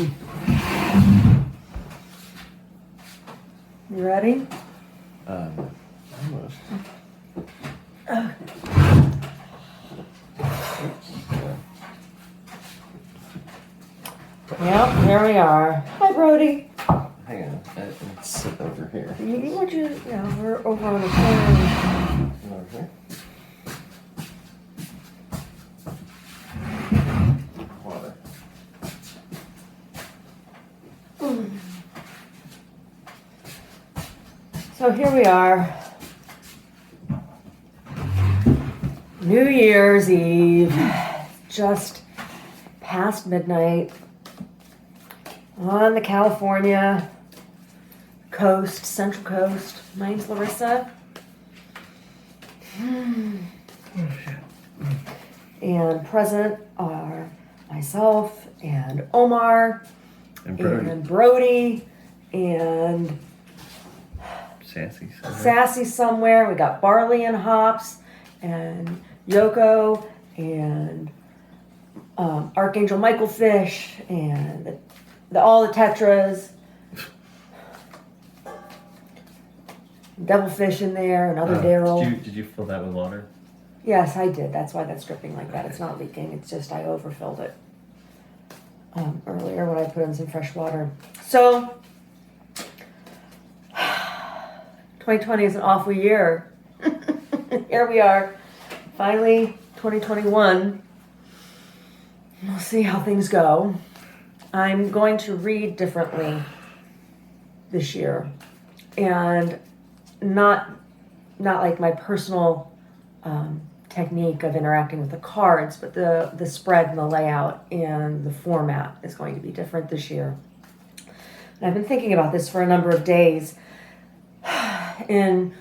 You ready? Almost. Yep, here we are. Hi, Brody. Hang on, let's sit over here. We're over on the phone. Over here. Water. So here we are. New Year's Eve. Just past midnight. On the California coast, Central Coast. My name's Larissa. And present are myself and Omar and Brody and Sassy somewhere. We got Barley and Hops and Yoko and Archangel Michael Fish and all the Tetras. Devilfish in there, another Daryl. Did you fill that with water? Yes, I did. That's why that's dripping like that. It's not leaking. It's just I overfilled it earlier when I put in some fresh water. So, 2020 is an awful year. Here we are. Finally, 2021. We'll see how things go. I'm going to read differently this year. And not like my personal technique of interacting with the cards, but the spread and the layout and the format is going to be different this year. And I've been thinking about this for a number of days and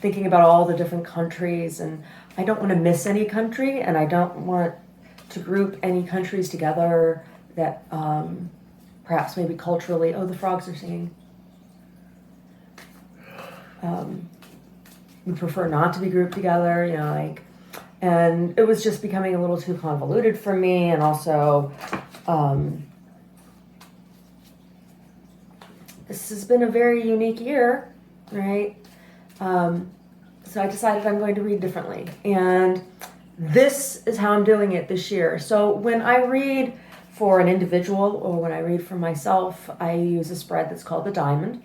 thinking about all the different countries, and I don't want to miss any country, and I don't want to group any countries together that perhaps maybe culturally, the frogs are singing. We prefer not to be grouped together, and it was just becoming a little too convoluted for me, and also this has been a very unique year, right? So I decided I'm going to read differently, and this is how I'm doing it this year. So when I read for an individual or when I read for myself, I use a spread that's called the diamond.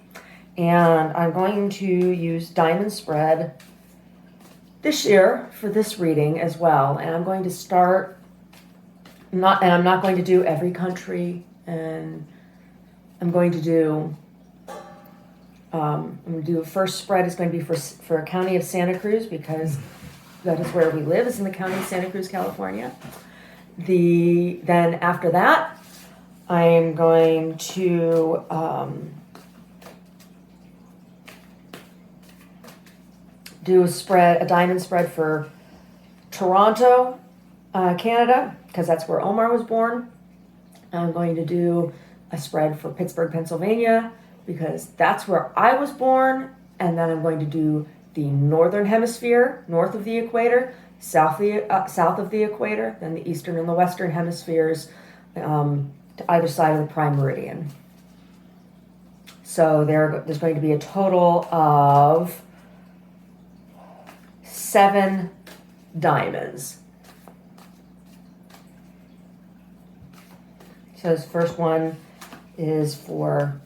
And I'm going to use diamond spread this year for this reading as well. And I'm going to start, I'm not going to do every country, and I'm going to do a first spread is going to be for a county of Santa Cruz, because that is where we live, is in the county of Santa Cruz, California. Then after that, I am going to do a diamond spread for Toronto, Canada, because that's where Omar was born. I'm going to do a spread for Pittsburgh, Pennsylvania, because that's where I was born. And then I'm going to do the northern hemisphere, north of the equator, south of the equator, then the eastern and the western hemispheres to either side of the prime meridian. So there's going to be a total of 7 diamonds. So this first one is for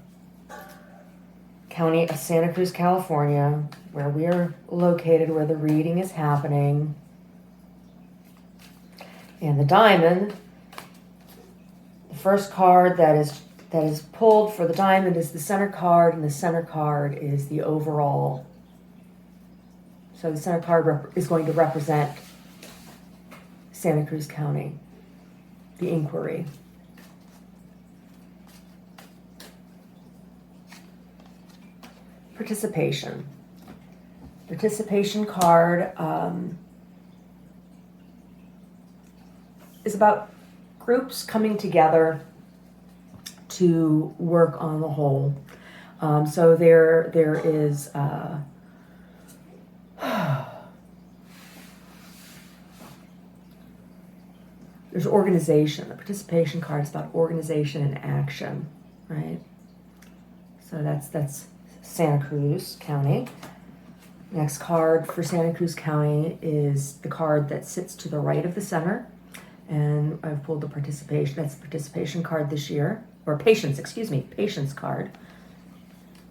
County of Santa Cruz, California, where we are located, where the reading is happening. And the diamond, the first card that is pulled for the diamond is the center card, and the center card is the overall. So the center card is going to represent Santa Cruz County, the inquiry. Participation. Participation card is about groups coming together to work on the whole. So there is there's organization. The participation card is about organization and action, right? So that's Santa Cruz County. Next card for Santa Cruz County is the card that sits to the right of the center. And I've pulled the participation, that's the participation card this year, or patience card.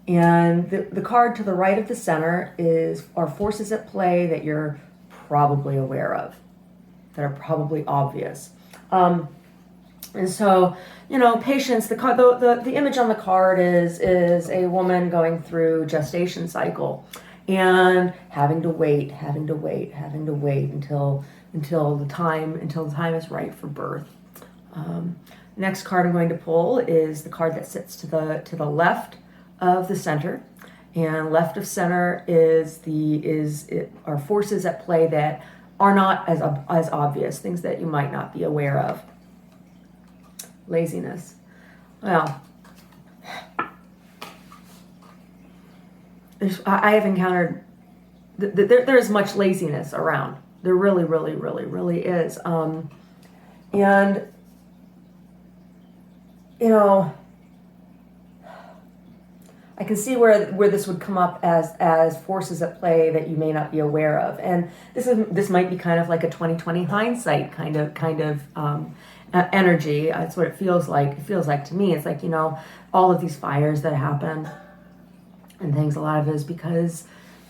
And the card to the right of the center are forces at play that you're probably aware of, that are probably obvious. And so, patience, the image on the card is a woman going through gestation cycle and having to wait until the time is right for birth. Next card I'm going to pull is the card that sits to the left of the center, and left of center are forces at play that are not as obvious, things that you might not be aware of. Laziness. Well, I have encountered there's much laziness around. There really, really, really, really is. And I can see where this would come up as forces at play that you may not be aware of, and this might be kind of like a 2020 hindsight kind of energy. That's what it feels like. It feels like to me. It's like all of these fires that happen and things. A lot of it is because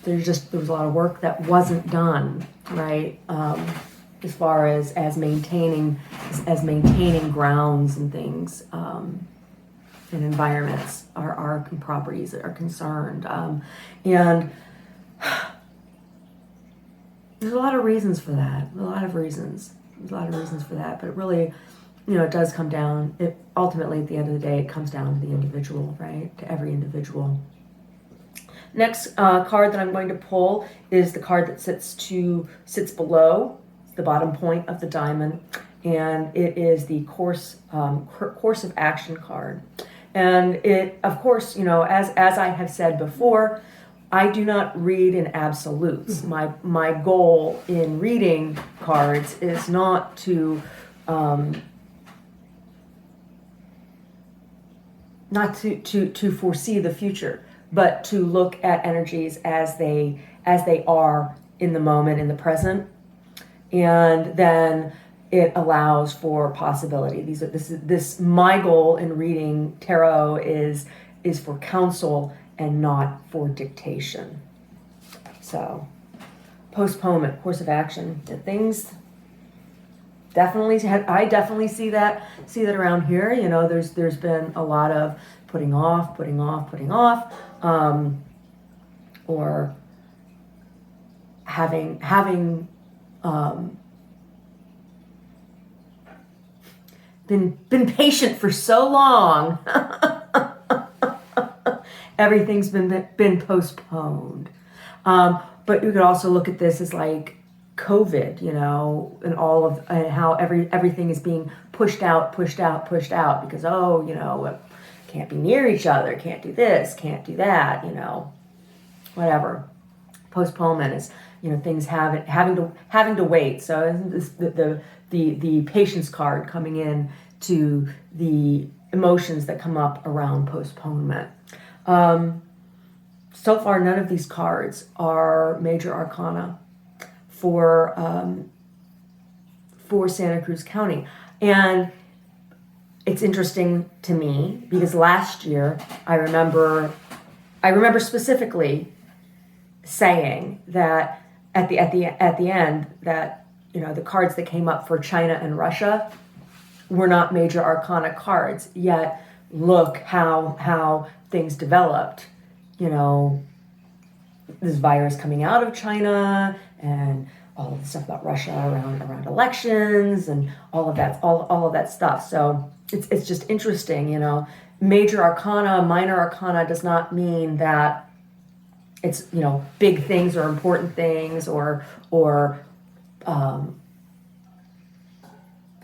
there was a lot of work that wasn't done, right? As far as maintaining grounds and things. And environments, our properties that are concerned, and there's a lot of reasons for that. There's a lot of reasons for that. But it really, it does come down. It ultimately, at the end of the day, it comes down to the individual, right? To every individual. Next card that I'm going to pull is the card that sits below the bottom point of the diamond, and it is the course of action card. And it, of course, as I have said before, I do not read in absolutes. My goal in reading cards is not to foresee the future, but to look at energies as they are in the moment, in the present, and then it allows for possibility. My goal in reading tarot is for counsel and not for dictation. So, postponement, course of action, things I definitely see that around here. There's been a lot of putting off, or having been patient for so long. Everything's been postponed. But you could also look at this as like COVID, and how everything is being pushed out because can't be near each other, can't do this, can't do that, whatever. Postponement is things having to wait. So this, the patience card coming in to the emotions that come up around postponement. So far, none of these cards are major arcana for Santa Cruz County. And it's interesting to me because last year I remember specifically saying that at the end that the cards that came up for China and Russia were not major arcana cards, yet look how things developed. This virus coming out of China and all of the stuff about Russia around elections and all of that stuff. So it's just interesting, Major arcana, minor arcana does not mean that it's big things or important things or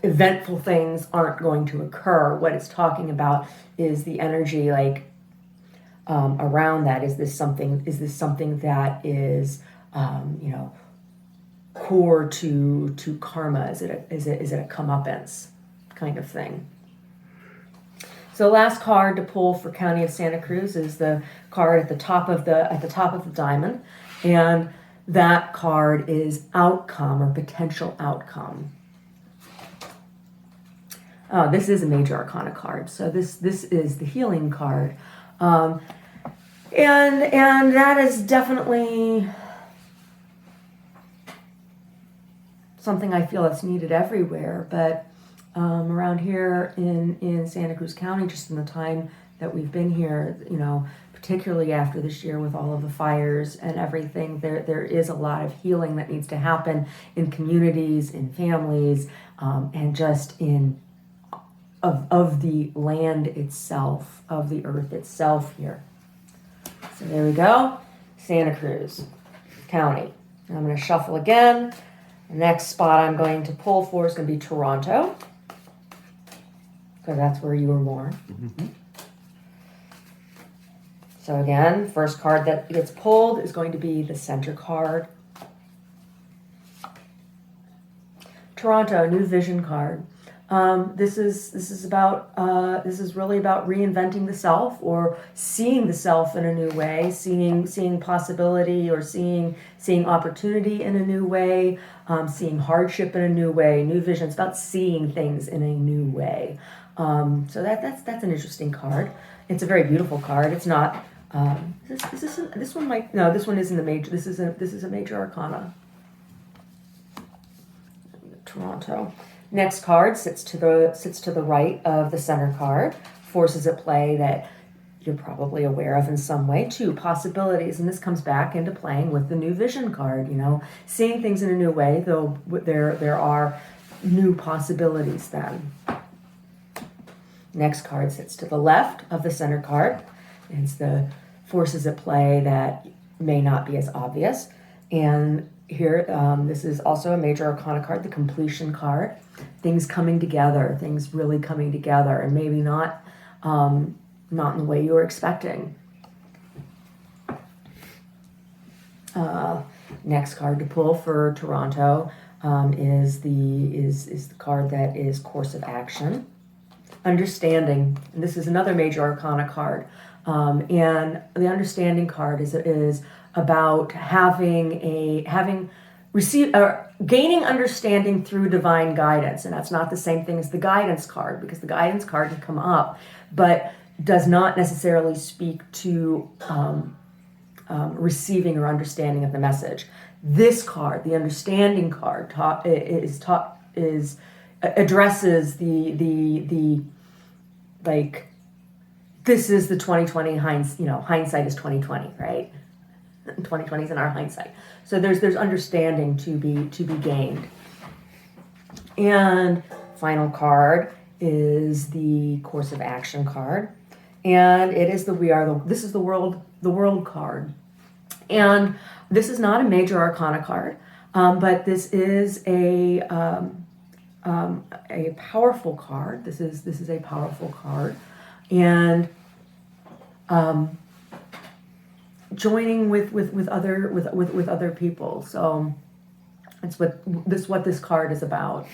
eventful things aren't going to occur. What it's talking about is the energy around that. Is this something that is core to karma? Is it a comeuppance kind of thing? So last card to pull for County of Santa Cruz is the card at the top of the diamond, and that card is outcome or potential outcome. Oh, this is a major arcana card. So this is the healing card, and that is definitely something I feel that's needed everywhere, but around here in Santa Cruz County, just in the time that we've been here, you know, particularly after this year with all of the fires and everything, there is a lot of healing that needs to happen in communities, in families, and just in of the land itself, of the earth itself here. So there we go, Santa Cruz County. I'm going to shuffle again. The next spot I'm going to pull for is going to be Toronto, because that's where you were born. Mm-hmm. So again, first card that gets pulled is going to be the center card. Toronto, new vision card. This is really about reinventing the self, or seeing the self in a new way, seeing possibility, or seeing opportunity in a new way, seeing hardship in a new way. New vision. It's about seeing things in a new way. So that's an interesting card. It's a very beautiful card. It's not. This one might no. This one isn't the major. This is a major arcana. Toronto. Next card sits to the right of the center card. Forces at play that you're probably aware of in some way. Two possibilities, and this comes back into playing with the new vision card. You know, seeing things in a new way. Though there are new possibilities then. Next card sits to the left of the center card. It's the forces at play that may not be as obvious. And here, this is also a major arcana card, the completion card. Things coming together, things really coming together, and maybe not in the way you were expecting. Next card to pull for Toronto is the card that is course of action. Understanding, and this is another major arcana card, and the understanding card is about gaining understanding through divine guidance, and that's not the same thing as the guidance card, because the guidance card can come up, but does not necessarily speak to receiving or understanding of the message. This card, the understanding card, addresses the like, this is the 2020 hindsight is 2020, right? 2020 is in our hindsight. So there's understanding to be gained. And final card is the course of action card, and it is this is the world card. And this is not a major arcana card, but this is a powerful card. This is a powerful card, and joining with other people. So it's what this card is about.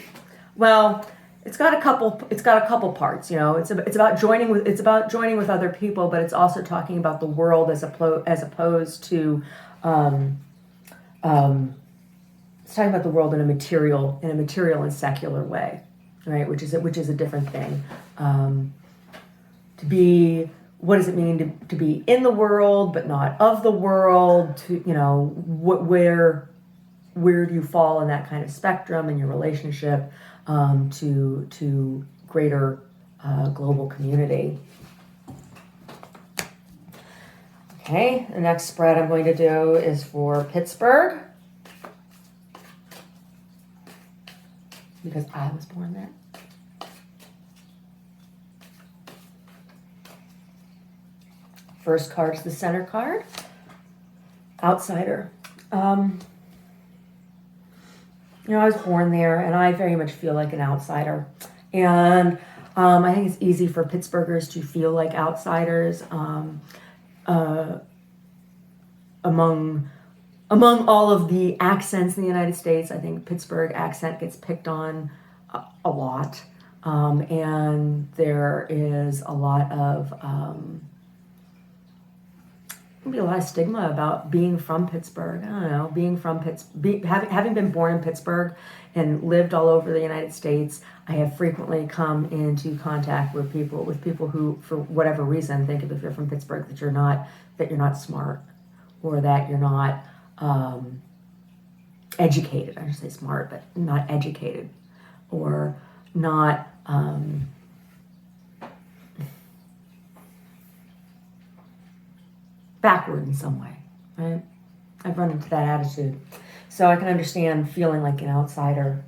Well, it's got a couple parts. You know, it's about joining with other people, but it's also talking about the world as opposed to it's talking about the world in a material and secular way, right? Which is a different thing. To be, what does it mean to be in the world but not of the world? To, you know, where do you fall in that kind of spectrum in your relationship to greater global community? Okay, the next spread I'm going to do is for Pittsburgh, because I was born there. First card is the center card, outsider. You know, I was born there, and I very much feel like an outsider. And I think it's easy for Pittsburghers to feel like outsiders among among all of the accents in the United States, I think Pittsburgh accent gets picked on a lot. And there is a lot of maybe a lot of stigma about being from Pittsburgh. I don't know, being from having been born in Pittsburgh and lived all over the United States. I have frequently come into contact with people who, for whatever reason, think if you're from Pittsburgh that you're not smart, or that you're not educated. I should say smart, but not educated, or not backward in some way, right? I've run into that attitude. So I can understand feeling like an outsider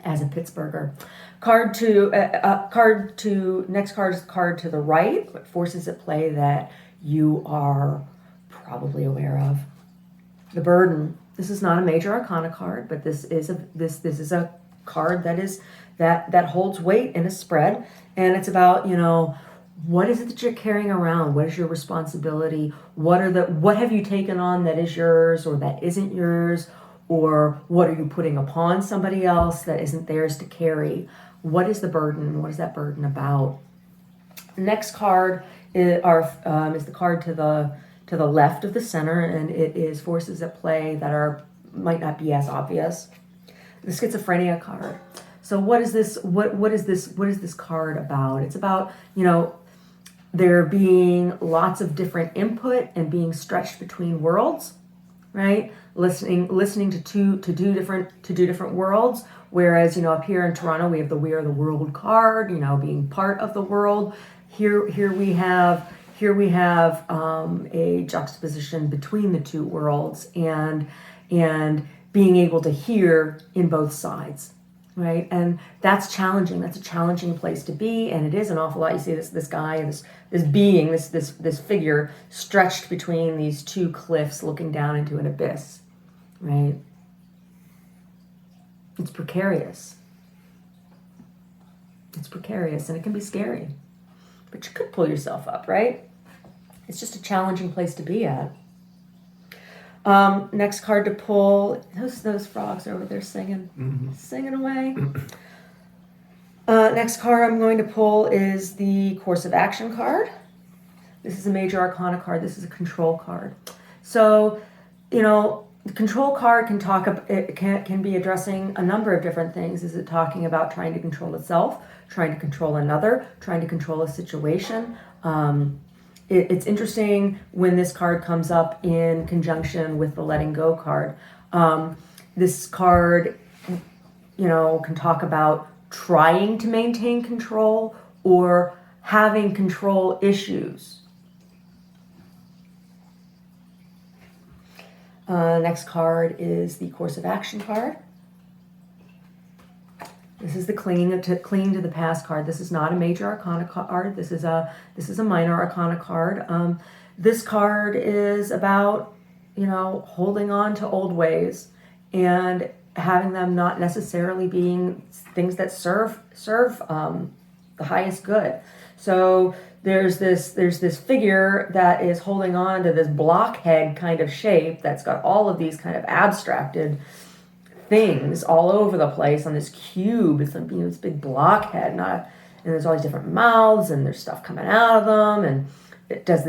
as a Pittsburgher. Next card is card to the right, forces at play that you are probably aware of. The Burden. This is not a major arcana card, but this is a card that holds weight in a spread, and it's about, what is it that you're carrying around? What is your responsibility? What have you taken on that is yours or that isn't yours? Or what are you putting upon somebody else that isn't theirs to carry? What is the burden? What is that burden about? Next card is the card to the left of the center, and it is forces at play that might not be as obvious. The Schizophrenia card. So what is this? What is this card about? It's about, there being lots of different input and being stretched between worlds, right? Listening to two different worlds. Whereas, up here in Toronto, we have the We Are the World card, being part of the world. Here we have a juxtaposition between the two worlds, and being able to hear in both sides. Right, and that's challenging. That's a challenging place to be, and it is an awful lot. You see this guy, this being, this figure stretched between these two cliffs, looking down into an abyss. Right, it's precarious. It's precarious, and it can be scary, but you could pull yourself up. Right, it's just a challenging place to be at. Next card to pull. Those frogs are over there singing away. Next card I'm going to pull is the Course of Action card. This is a major arcana card. This is a control card. So, the control card can be addressing a number of different things. Is it talking about trying to control itself, trying to control another, trying to control a situation? It's interesting when this card comes up in conjunction with the Letting Go card. This card, can talk about trying to maintain control or having control issues. Next card is the Course of Action card. This is the clinging to the past card. This is not a major arcana card. This is a minor arcana card. This card is about, holding on to old ways and having them not necessarily being things that serve the highest good. So there's this figure that is holding on to this blockhead kind of shape that's got all of these kind of abstracted things all over the place on this cube. It's this big blockhead, and there's all these different mouths, and there's stuff coming out of them. And does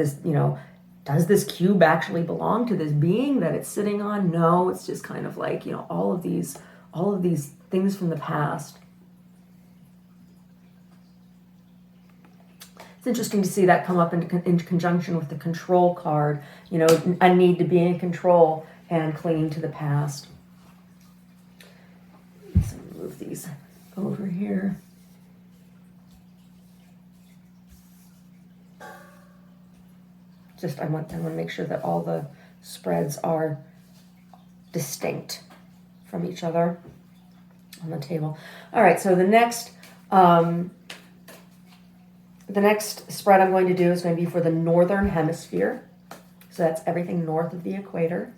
this cube actually belong to this being that it's sitting on? No, it's just kind of like, all of these things from the past. It's interesting to see that come up in conjunction with the control card. A need to be in control and clinging to the past. Let's move these over here. I want to make sure that all the spreads are distinct from each other on the table. All right, so the next spread I'm going to do is going to be for the Northern Hemisphere. So that's everything north of the equator.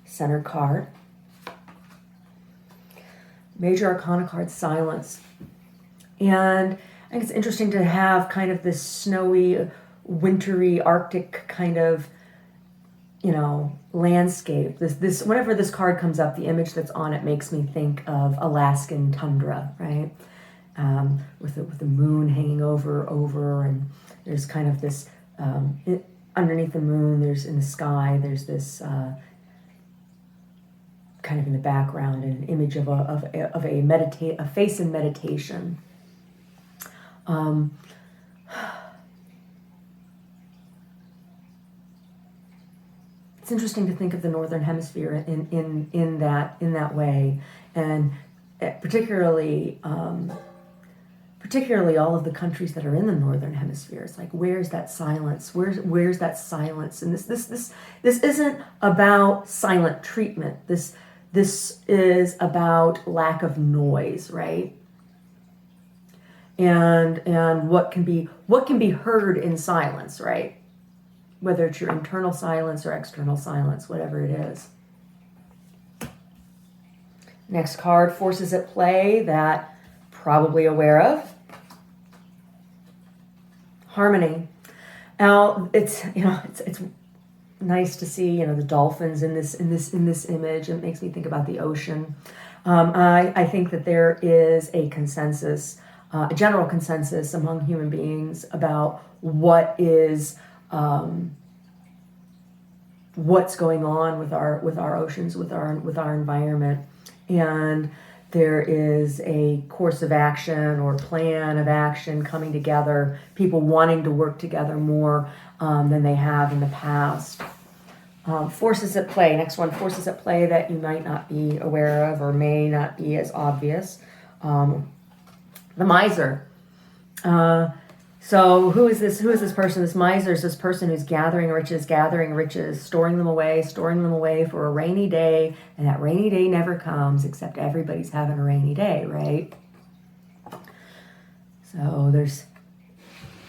Center card. Major Arcana card, Silence. And I think it's interesting to have kind of this snowy, wintry Arctic kind of, landscape. This whenever this card comes up, the image that's on it makes me think of Alaskan tundra, right? With the moon hanging over, and there's kind of this underneath the moon. There's in the sky. There's this kind of in the background, an image of a face in meditation. It's interesting to think of the Northern Hemisphere in that way, and particularly all of the countries that are in the Northern Hemisphere. It's like, where's that silence? Where's that silence? And this isn't about silent treatment. This is about lack of noise, right? And what can be heard in silence, right? Whether it's your internal silence or external silence, whatever it is. Next card, forces at play that probably aware of. Harmony. Now it's nice to see the dolphins in this image. It makes me think about the ocean. I think that there is a consensus, a general consensus among human beings about what is what's going on with our oceans, with our environment, and there is a course of action or plan of action coming together, people wanting to work together more than they have in the past. Forces at play. Next one, forces at play that you might not be aware of or may not be as obvious. The miser. So who is this person? This miser is this person who's gathering riches, storing them away for a rainy day, and that rainy day never comes, except everybody's having a rainy day, right? So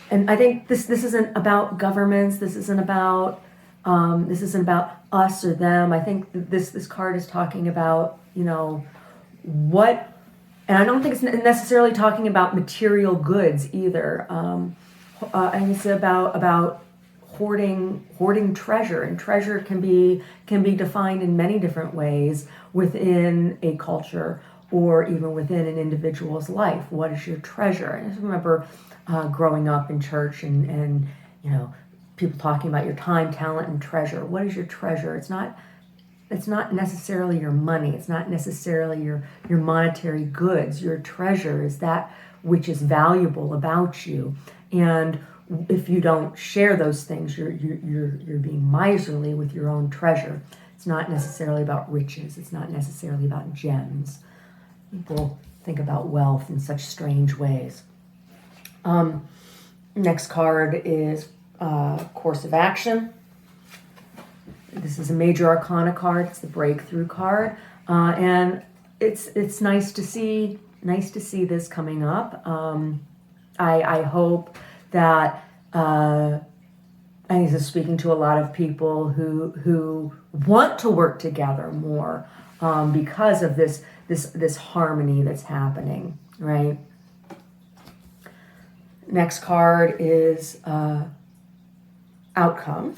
and I think this isn't about governments, this isn't about us or them. I think this card is talking about, what. And I don't think it's necessarily talking about material goods either. And it's about hoarding treasure, and treasure can be defined in many different ways within a culture or even within an individual's life. What is your treasure? And I just remember growing up in church and people talking about your time, talent, and treasure. What is your treasure? It's not necessarily your money. It's not necessarily your monetary goods. Your treasure is that which is valuable about you. And if you don't share those things, you're being miserly with your own treasure. It's not necessarily about riches. It's not necessarily about gems. People think about wealth in such strange ways. Next card is course of action. This is a major arcana card. It's the breakthrough card, and it's nice to see this coming up. I hope that I think this is speaking to a lot of people who want to work together more because of this harmony that's happening, right? Next card is outcome.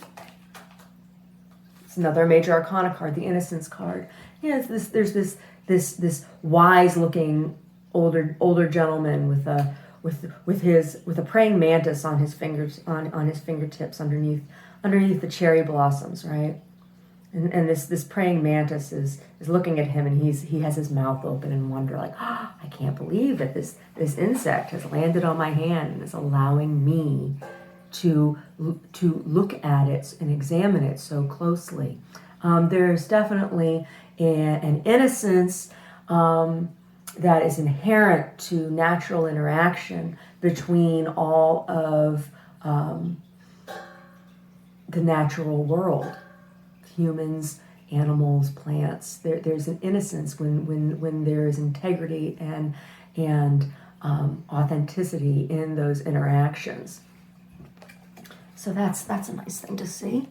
Another major arcana card, the innocence card. There's this wise-looking older gentleman with a praying mantis on his fingers on his fingertips underneath the cherry blossoms, right? And this praying mantis is looking at him, and he has his mouth open in wonder, like, I can't believe that this insect has landed on my hand and is allowing me to look at it and examine it so closely. There's definitely an innocence that is inherent to natural interaction between all of the natural world, humans, animals, plants. There's an innocence when there is integrity and authenticity in those interactions. So that's a nice thing to see.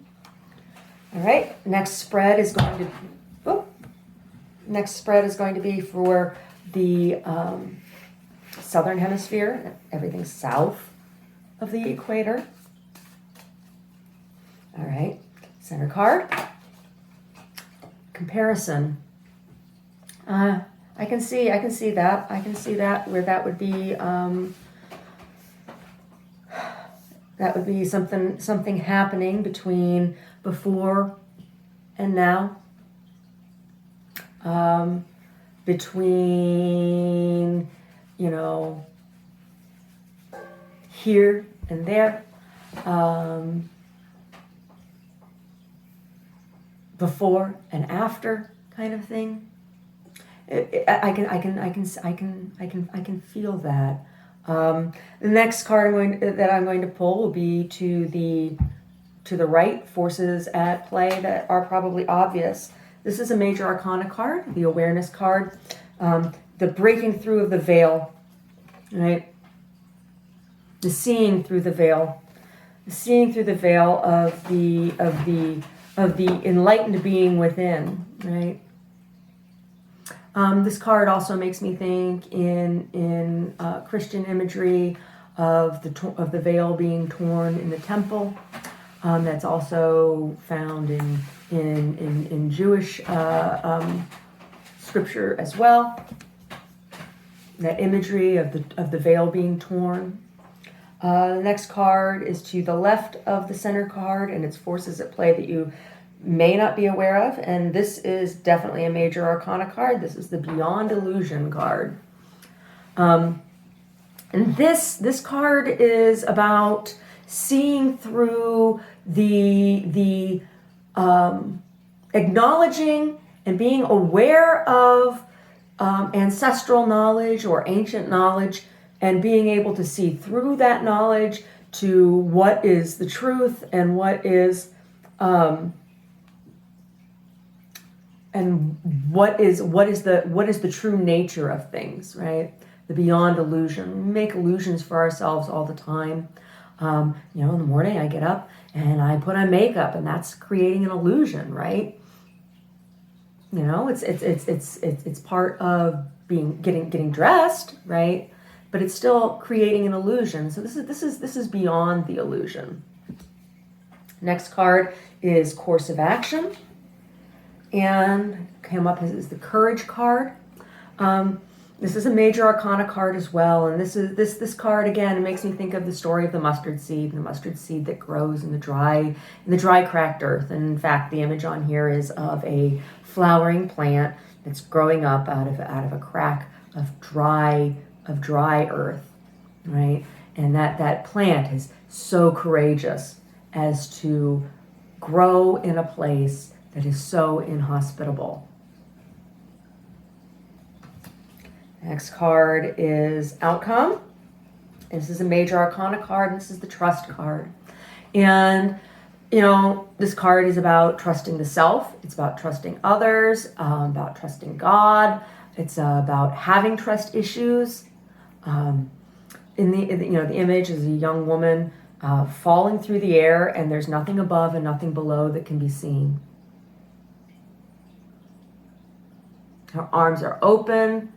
All right, next spread is going to be for the southern hemisphere, everything south of the equator. All right, center card. Comparison. I can see that. I can see that where that would be something happening between before and now. Between, you know, here and there. Before and after kind of thing. I can feel that. The next card that I'm going to pull will be to the right, forces at play that are probably obvious. This is a major arcana card, the awareness card, the breaking through of the veil, right? The seeing through the veil, of the enlightened being within, right? This card also makes me think in Christian imagery of the veil being torn in the temple. That's also found in Jewish scripture as well. That imagery of the veil being torn. The next card is to the left of the center card, and it's forces at play that you may not be aware of. And this is definitely a major arcana card. This is the Beyond Illusion card. And this card is about seeing through the acknowledging and being aware of ancestral knowledge or ancient knowledge, and being able to see through that knowledge to what is the truth and what is the true nature of things, right? The beyond illusion. We make illusions for ourselves all the time. In the morning I get up and I put on makeup, and that's creating an illusion, right? It's part of getting dressed, right? But it's still creating an illusion. So this is beyond the illusion. Next card is Course of Action, and came up as the Courage card. This is a major arcana card as well, and this card again, it makes me think of the story of the mustard seed that grows in the dry cracked earth. And in fact, the image on here is of a flowering plant that's growing up out of a crack of dry earth, right? And that plant is so courageous as to grow in a place that is so inhospitable. Next card is Outcome. This is a major arcana card, and this is the Trust card. And this card is about trusting the self. It's about trusting others, about trusting God. It's about having trust issues. The image is a young woman falling through the air, and there's nothing above and nothing below that can be seen. Her arms are open,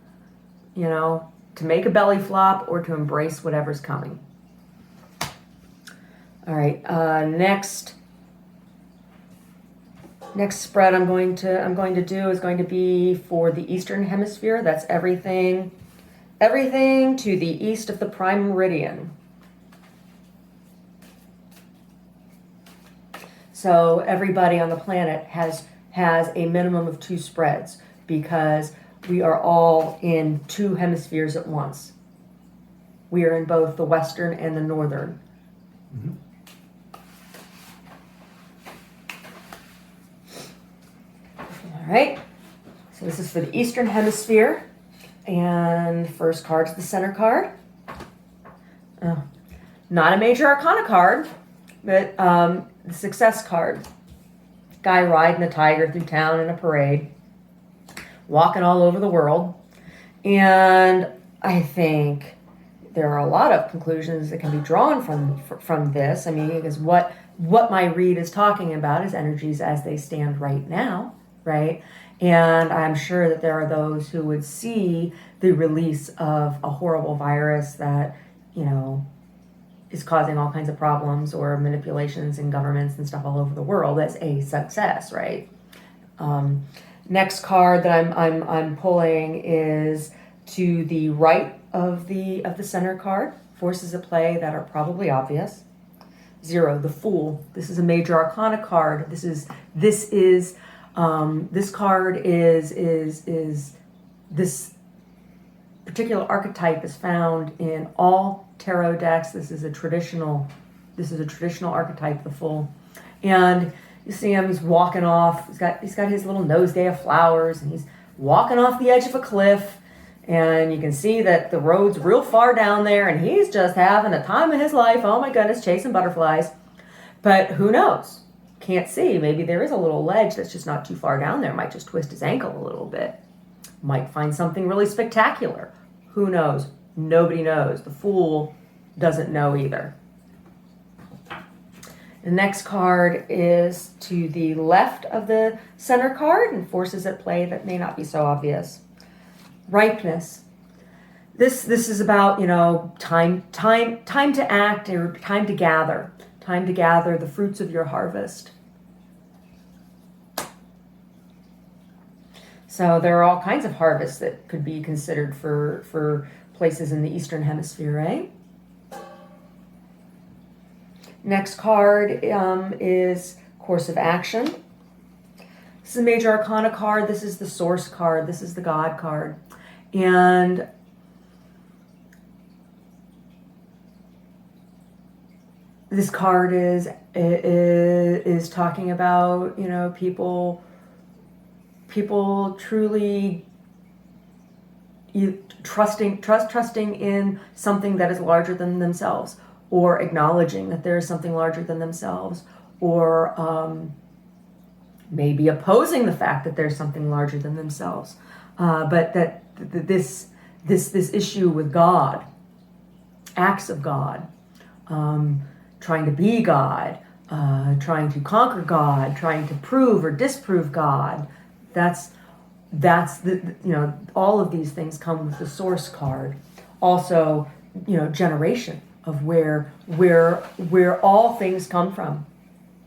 to make a belly flop or to embrace whatever's coming. All right, next spread I'm going to do is going to be for the Eastern Hemisphere. That's everything to the east of the prime meridian. So everybody on the planet has a minimum of 2 spreads, because we are all in 2 hemispheres at once. We are in both the Western and the Northern. Mm-hmm. All right, so this is for the Eastern Hemisphere, and first card's the center card. Not a major arcana card, but the Success card. Guy riding a tiger through town in a parade, walking all over the world. And I think there are a lot of conclusions that can be drawn from this. I mean, because what my read is talking about is energies as they stand right now, right? And I'm sure that there are those who would see the release of a horrible virus that, is causing all kinds of problems or manipulations in governments and stuff all over the world as a success, right? Next card that I'm pulling is to the right of the center card. Forces at play that are probably obvious. 0, the Fool. This is a major arcana card. This card is this particular archetype is found in all tarot decks. This is a traditional archetype, the Fool. And you see him, he's walking off. He's got his little nosegay of flowers, and he's walking off the edge of a cliff. And you can see that the road's real far down there, and he's just having a time of his life. Oh my goodness, chasing butterflies. But who knows? Can't see. Maybe there is a little ledge that's just not too far down there. Might just twist his ankle a little bit. Might find something really spectacular. Who knows? Nobody knows. The Fool doesn't know either. The next card is to the left of the center card, and forces at play that may not be so obvious. Ripeness. This is about, time to act, or time to gather the fruits of your harvest. So there are all kinds of harvests that could be considered for places in the Eastern Hemisphere, right? Next card is Course of Action. This is a major arcana card. This is the Source card. This is the God card. And this card is talking about, people truly trusting in something that is larger than themselves, or acknowledging that there is something larger than themselves, or maybe opposing the fact that there's something larger than themselves. But that this issue with God, acts of God, trying to be God, trying to conquer God, trying to prove or disprove God, that's all of these things come with the Source card. Also, generation of where all things come from,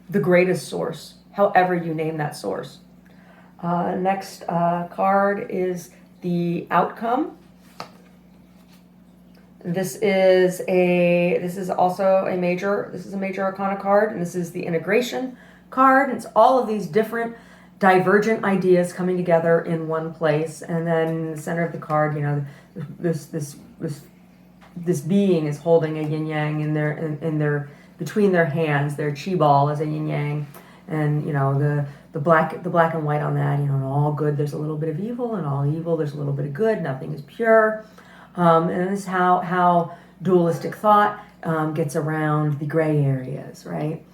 the greatest source, however you name that source. Next card is the Outcome. This is also a major arcana card, and this is the Integration card. It's all of these different divergent ideas coming together in one place, and then in the center of the card, this being is holding a yin yang in their between their hands. Their chi ball is a yin yang, and the black and white on that. In all good there's a little bit of evil, and all evil there's a little bit of good. Nothing is pure, and this is how dualistic thought gets around the gray areas, right?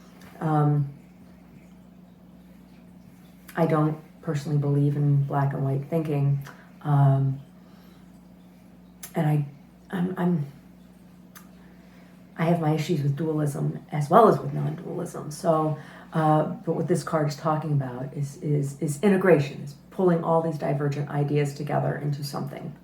I don't personally believe in black and white thinking, and I have my issues with dualism as well as with non-dualism. So, but what this card is talking about is integration, is pulling all these divergent ideas together into something.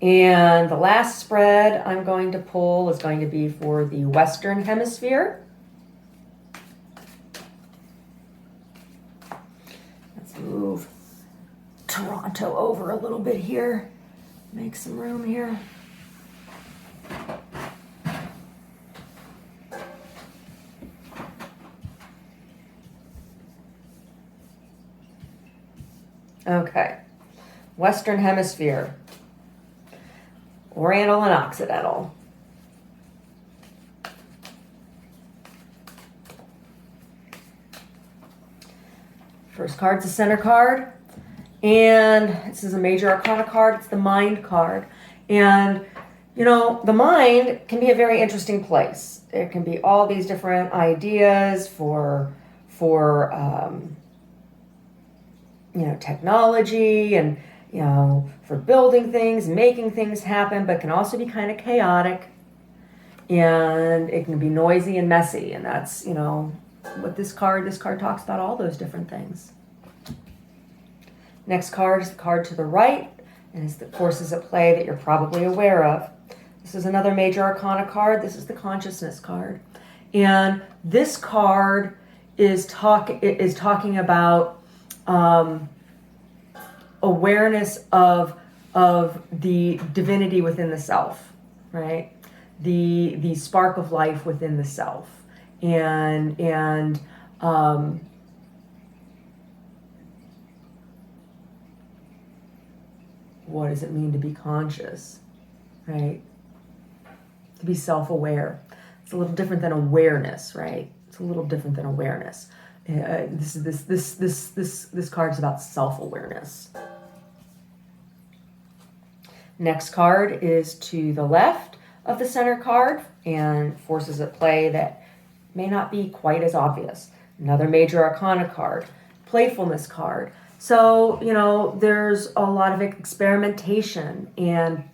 And the last spread I'm going to pull is going to be for the Western Hemisphere. Let's move Toronto over a little bit here. Make some room here. Okay, Western Hemisphere, Oriental and Occidental. First card's the center card, and this is a major arcana card. It's the Mind card, and the mind can be a very interesting place. There can be all these different ideas for technology and for building things, making things happen, but can also be kind of chaotic, and it can be noisy and messy, and that's what this card talks about, all those different things. Next card is the card to the right, and it's the forces at play that you're probably aware of. This is another major arcana card. This is the consciousness card. And this card is talking about awareness of the divinity within the self, right? The spark of life within the self. And what does it mean to be conscious, right? To be self-aware. It's a little different than awareness, right? It's a little different than awareness. This card is about self-awareness. Next card is to the left of the center card and forces at play that may not be quite as obvious. Another major arcana card, playfulness card. So, you know, there's a lot of experimentation and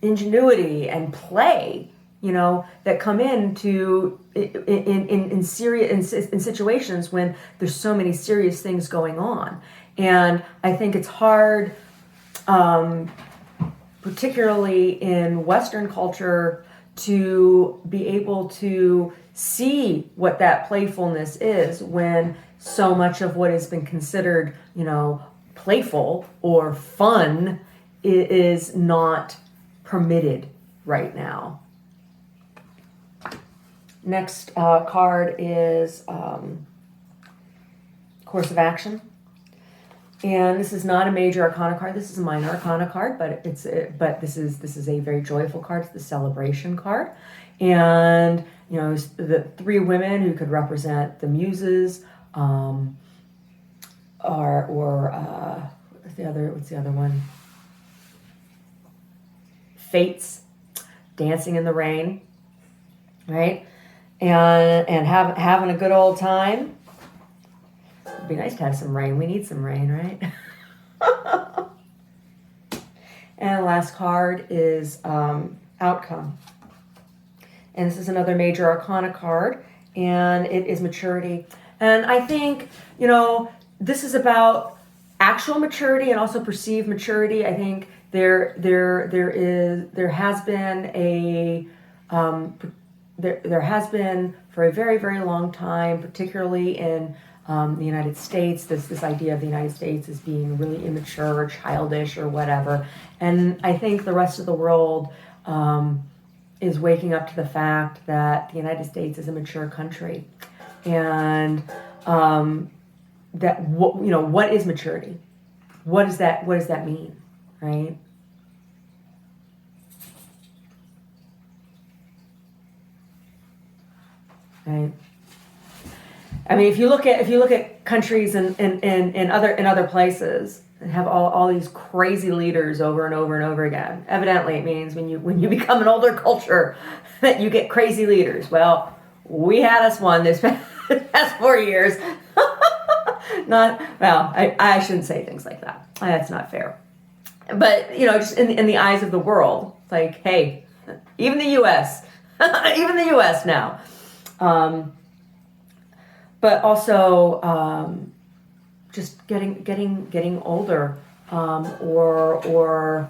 ingenuity and play, you know, that come into in situations when there's so many serious things going on. And I think it's hard, particularly in Western culture, to be able to see what that playfulness is when so much of what has been considered, you know, playful or fun is not permitted right now. Next card is Course of Action. And this is not a major arcana card. This is a minor arcana card, but this is a very joyful card. It's the celebration card. And, you know, the three women who could represent the muses, what's the other one? Fates, dancing in the rain, right? And having a good old time. It'd be nice to have some rain. We need some rain, right? And the last card is Outcome. And this is another major arcana card, and it is maturity. And I think, you know, this is about actual maturity and also perceived maturity. I think there has been for a very, very long time, particularly in the United States, this idea of the United States as being really immature or childish or whatever. And I think the rest of the world is waking up to the fact that the United States is a mature country. And what is maturity? What does that mean, right? Right. I mean, if you look at countries in other places and have all these crazy leaders over and over and over again, evidently it means when you become an older culture that you get crazy leaders. Well, we had us one this past 4 years. I shouldn't say things like that. That's not fair. But, you know, just in the eyes of the world, it's like, hey, even the U.S., even the U.S. now. But also just getting older, or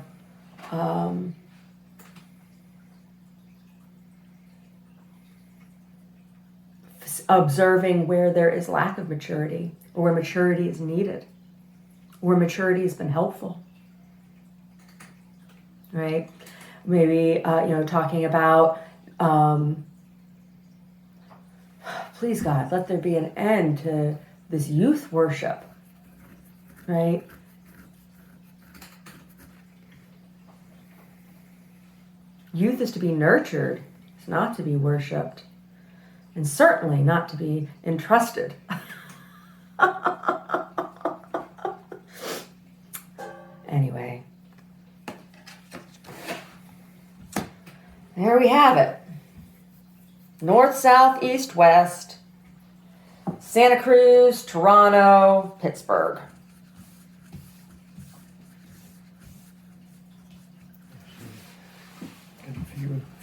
observing where there is lack of maturity, or where maturity is needed, where maturity has been helpful, right? Maybe talking about. Please, God, let there be an end to this youth worship, right? Youth is to be nurtured. It's not to be worshipped. And certainly not to be entrusted. Anyway. There we have it. North, south, east, west, Santa Cruz, Toronto, Pittsburgh.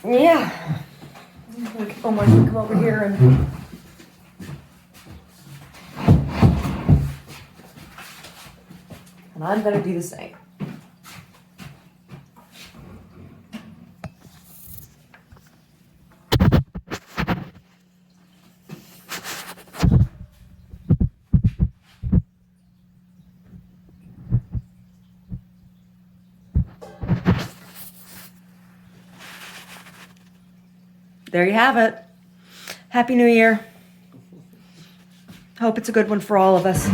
Yeah. Omar can come over here and I'm going to do the same. there you have it. Happy New Year. Hope it's a good one for all of us.